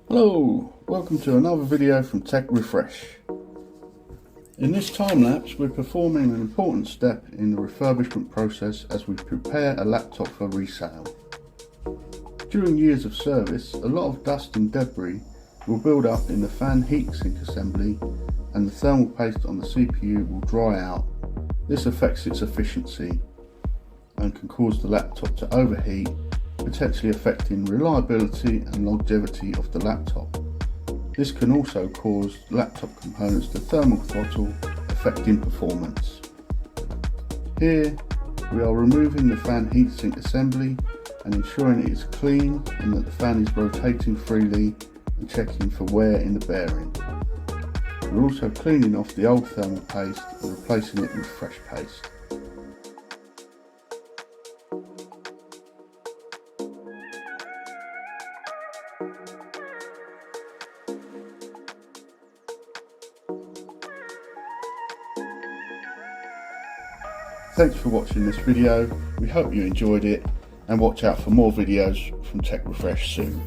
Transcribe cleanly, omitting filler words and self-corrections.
Hello, welcome to another video from Tech Refresh. In this time lapse we're performing an important step in the refurbishment process as we prepare a laptop for resale. During years of service, a lot of dust and debris will build up in the fan heatsink assembly and the thermal paste on the CPU will dry out. This affects its efficiency and can cause the laptop to overheat, potentially affecting reliability and longevity of the laptop. This can also cause laptop components to thermal throttle, affecting performance. Here we are removing the fan heatsink assembly and ensuring it is clean and that the fan is rotating freely and checking for wear in the bearing. We're also cleaning off the old thermal paste and replacing it with fresh paste. Thanks for watching this video, we hope you enjoyed it and watch out for more videos from Tech Refresh soon.